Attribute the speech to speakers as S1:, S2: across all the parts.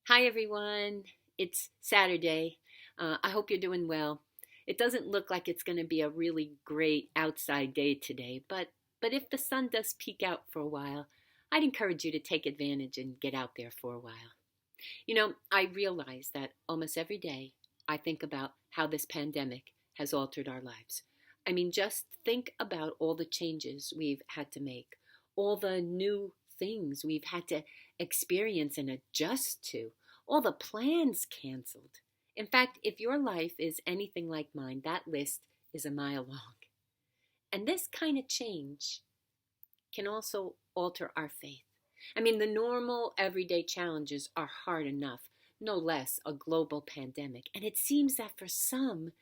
S1: Hi, everyone. It's Saturday. I hope you're doing well. It doesn't look like it's going to be a really great outside day today, but if the sun does peek out for a while, I'd encourage you to take advantage and get out there for a while. I realize that almost every day I think about how this pandemic has altered our lives. I mean, just think about all the changes we've had to make, all the new things we've had to experience and adjust to, all the plans canceled. In fact, if your life is anything like mine, that list is a mile long. And this kind of change can also alter our faith. I mean, the normal everyday challenges are hard enough, no less a global pandemic. And it seems that for some,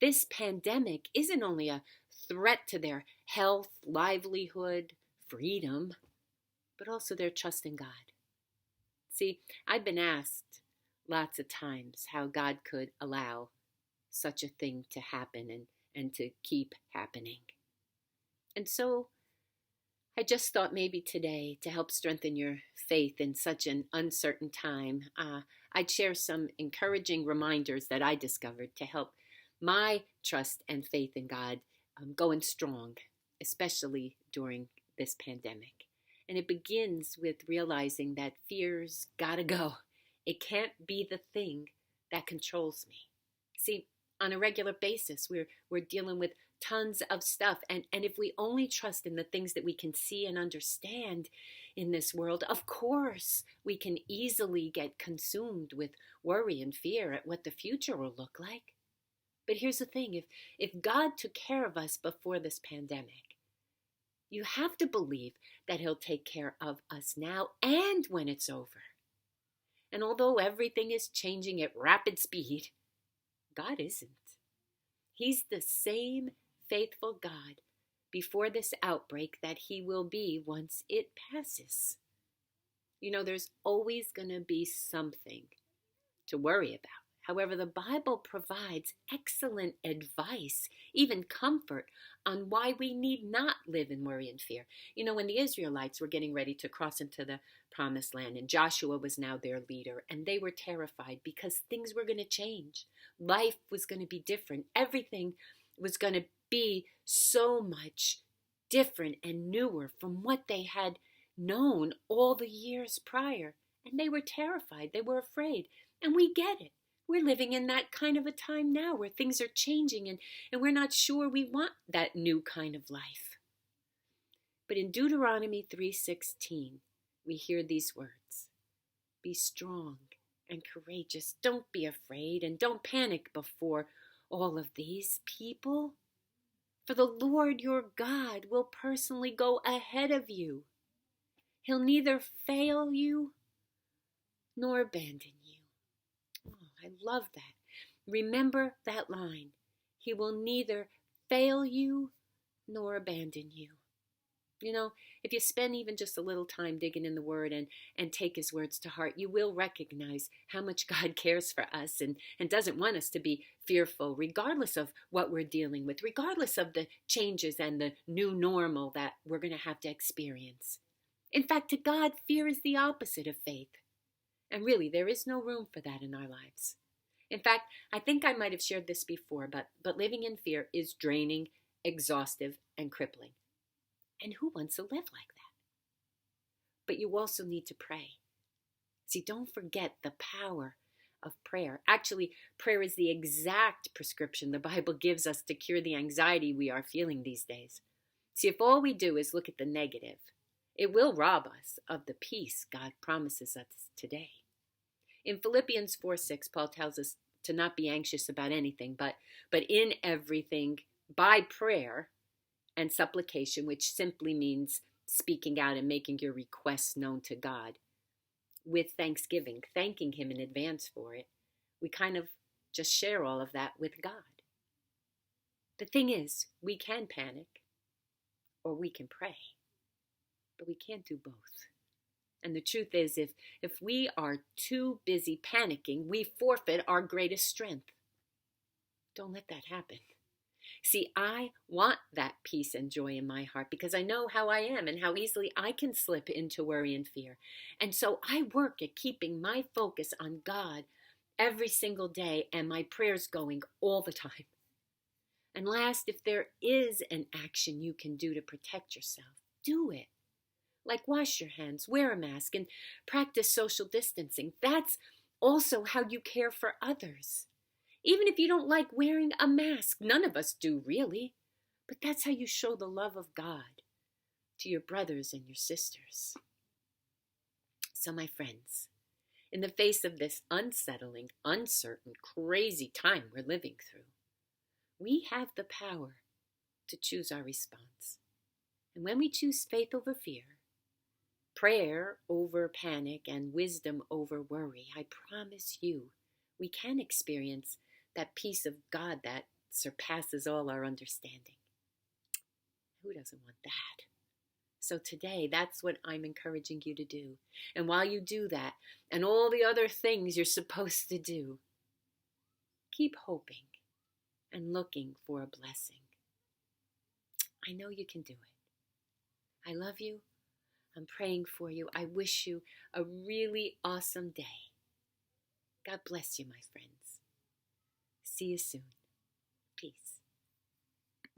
S1: this pandemic isn't only a threat to their health, livelihood, freedom, but also their trust in God. See, I've been asked lots of times how God could allow such a thing to happen and to keep happening. And so I just thought maybe today, to help strengthen your faith in such an uncertain time, I'd share some encouraging reminders that I discovered to help my trust and faith in God going strong, especially during this pandemic. And it begins with realizing that fear's gotta go. It can't be the thing that controls me. See, on a regular basis, we're dealing with tons of stuff. And if we only trust in the things that we can see and understand in this world, of course, we can easily get consumed with worry and fear at what the future will look like. But here's the thing, if God took care of us before this pandemic, you have to believe that he'll take care of us now and when it's over. And although everything is changing at rapid speed, God isn't. He's the same faithful God before this outbreak that he will be once it passes. There's always going to be something to worry about. However, the Bible provides excellent advice, even comfort, on why we need not live in worry and fear. When the Israelites were getting ready to cross into the promised land, and Joshua was now their leader, and they were terrified because things were going to change. Life was going to be different. Everything was going to be so much different and newer from what they had known all the years prior. And they were terrified. They were afraid. And we get it. We're living in that kind of a time now where things are changing and we're not sure we want that new kind of life. But in Deuteronomy 3:16, we hear these words: be strong and courageous. Don't be afraid and don't panic before all of these people. For the Lord your God will personally go ahead of you. He'll neither fail you nor abandon you. Oh, I love that. Remember that line. He will neither fail you nor abandon you. If you spend even just a little time digging in the Word and take His words to heart, you will recognize how much God cares for us and doesn't want us to be fearful, regardless of what we're dealing with, regardless of the changes and the new normal that we're going to have to experience. In fact, to God, fear is the opposite of faith. And really, there is no room for that in our lives. In fact, I think I might have shared this before, but living in fear is draining, exhaustive, and crippling. And who wants to live like that? But you also need to pray. See, don't forget the power of prayer. Actually, prayer is the exact prescription the Bible gives us to cure the anxiety we are feeling these days. See, if all we do is look at the negative, it will rob us of the peace God promises us today. In Philippians 4:6, Paul tells us to not be anxious about anything, but in everything, by prayer and supplication, which simply means speaking out and making your requests known to God, with thanksgiving, thanking Him in advance for it. We kind of just share all of that with God. The thing is, we can panic or we can pray, but we can't do both. And the truth is, if we are too busy panicking, we forfeit our greatest strength. Don't let that happen. See, I want that peace and joy in my heart because I know how I am and how easily I can slip into worry and fear. And so I work at keeping my focus on God every single day and my prayers going all the time. And last, if there is an action you can do to protect yourself, do it. Like wash your hands, wear a mask, and practice social distancing. That's also how you care for others. Even if you don't like wearing a mask, none of us do really, but that's how you show the love of God to your brothers and your sisters. So, my friends, in the face of this unsettling, uncertain, crazy time we're living through, we have the power to choose our response. And when we choose faith over fear, prayer over panic, and wisdom over worry, I promise you, we can experience that peace of God that surpasses all our understanding. Who doesn't want that? So today, that's what I'm encouraging you to do. And while you do that, and all the other things you're supposed to do, keep hoping and looking for a blessing. I know you can do it. I love you. I'm praying for you. I wish you a really awesome day. God bless you, my friends. See you soon. Peace.